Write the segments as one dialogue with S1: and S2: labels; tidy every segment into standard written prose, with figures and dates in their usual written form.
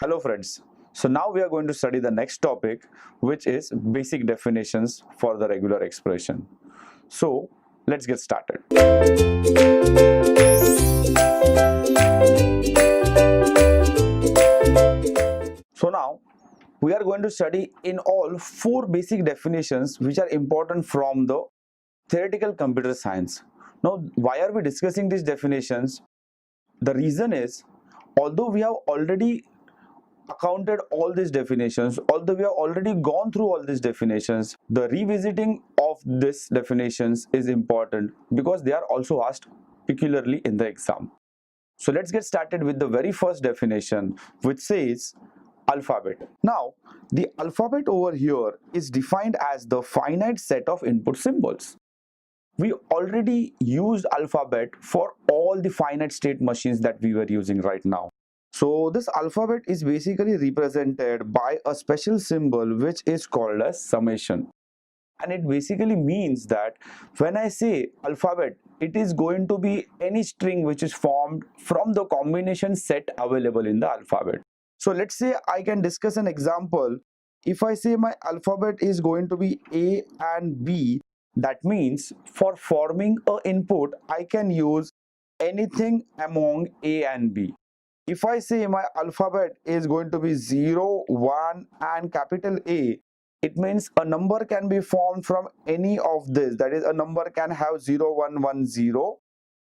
S1: Hello friends. So now we are going to study the next topic, which is basic definitions for the regular expression. So let's get started. So now we are going to study in all four basic definitions which are important from the theoretical computer science. Now, why are we discussing these definitions? The reason is, although we have already accounted all these definitions, although we have already gone through all these definitions, the revisiting of these definitions is important because they are also asked peculiarly in the exam. So let's get started with the very first definition, which says alphabet. Now, the alphabet over here is defined as the finite set of input symbols. We already used alphabet for all the finite state machines that we were using right now. So this alphabet is basically represented by a special symbol which is called as summation. And it basically means that when I say alphabet, it is going to be any string which is formed from the combination set available in the alphabet. So let's say I can discuss an example. If I say my alphabet is going to be A and B, that means for forming an input, I can use anything among A and B. If I say my alphabet is going to be 0, 1 and capital A, it means a number can be formed from any of this. That is, a number can have 0, 1, 1, 0,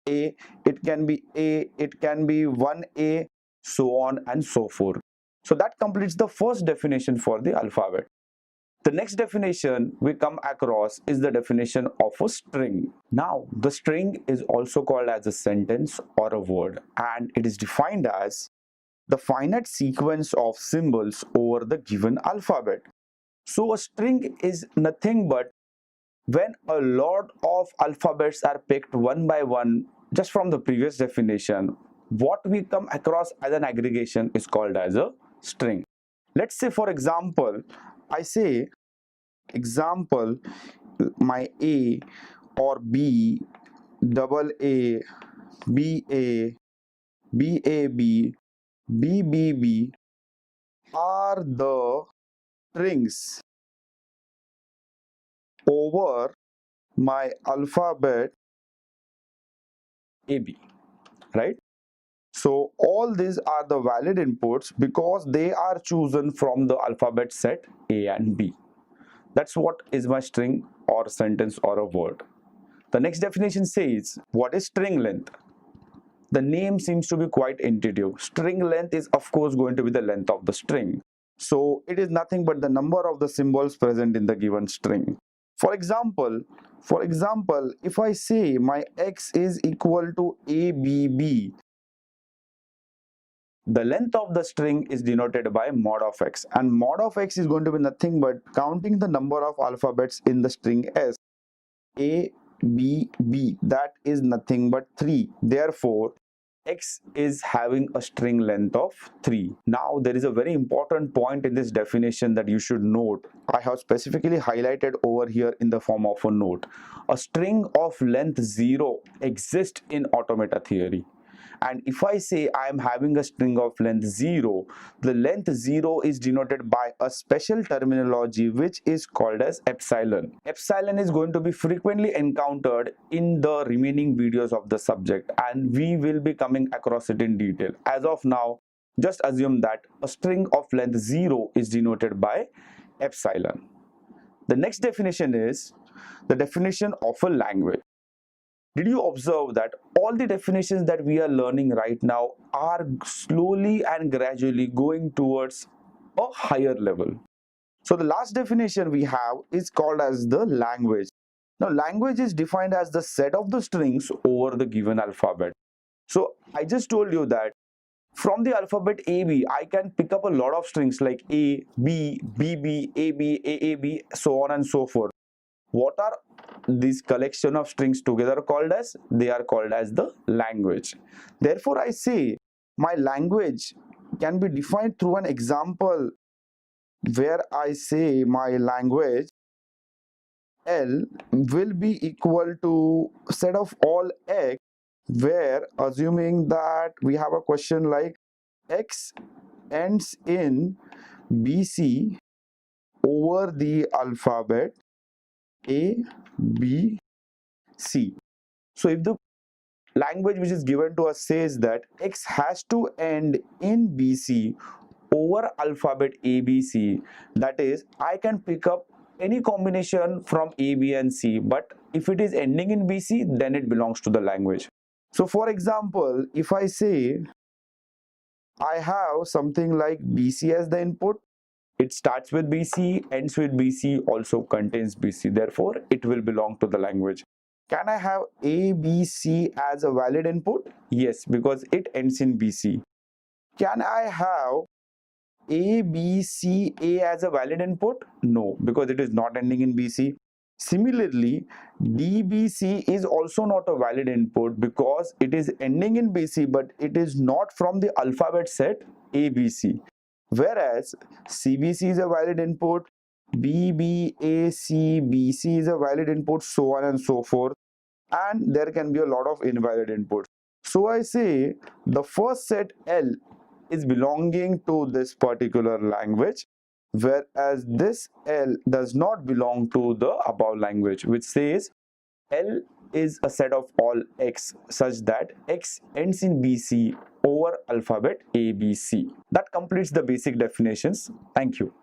S1: A, it can be A, it can be 1A, so on and so forth. So that completes the first definition for the alphabet. The next definition we come across is the definition of a string. Now, the string is also called as a sentence or a word, and it is defined as the finite sequence of symbols over the given alphabet. So a string is nothing but when a lot of alphabets are picked one by one just from the previous definition, what we come across as an aggregation is called as a string. Let's say, for example, I say example my A or B, double A, BA, BAB, BBB are the strings over my alphabet AB, right? So all these are the valid inputs because they are chosen from the alphabet set A and B. That's what is my string or sentence or a word. The next definition says, what is string length? The name seems to be quite intuitive. String length is of course going to be the length of the string. So it is nothing but the number of the symbols present in the given string. For example, if I say my x is equal to ABB, the length of the string is denoted by mod of x, and mod of x is going to be nothing but counting the number of alphabets in the string s. A, B, B, that is nothing but 3. Therefore, x is having a string length of 3. Now, there is a very important point in this definition that you should note. I have specifically highlighted over here in the form of a note. A string of length 0 exists in automata theory. And if I say I am having a string of length 0, the length 0 is denoted by a special terminology which is called as epsilon. Epsilon is going to be frequently encountered in the remaining videos of the subject, and we will be coming across it in detail. As of now, just assume that a string of length 0 is denoted by epsilon. The next definition is the definition of a language. Did you observe that all the definitions that we are learning right now are slowly and gradually going towards a higher level? So the last definition we have is called as the language. Now, language is defined as the set of the strings over the given alphabet. So I just told you that from the alphabet AB, I can pick up a lot of strings like A, B, BB, AB, AAB, so on and so forth. What are these collection of strings together called as? They are called as the language. Therefore, I say my language can be defined through an example where I say my language L will be equal to set of all x, where assuming that we have a question like x ends in BC over the alphabet A, B, C. So if the language which is given to us says that X has to end in BC over alphabet ABC, that is, I can pick up any combination from A, B and C, but if it is ending in BC, then it belongs to the language. So for example, if I say I have something like BC as the input, it starts with BC, ends with BC, also contains BC, therefore it will belong to the language. Can I have A, B, C as a valid input? Yes, because it ends in BC. Can I have A, B, C, A as a valid input? No, because it is not ending in BC. Similarly, D, B, C is also not a valid input because it is ending in BC, but it is not from the alphabet set ABC. Whereas CBC is a valid input, BBAC, BC is a valid input, so on and so forth. And there can be a lot of invalid inputs. So I say the first set L is belonging to this particular language, whereas this L does not belong to the above language, which says L is a set of all X such that X ends in BC over alphabet ABC. That completes the basic definitions. Thank you.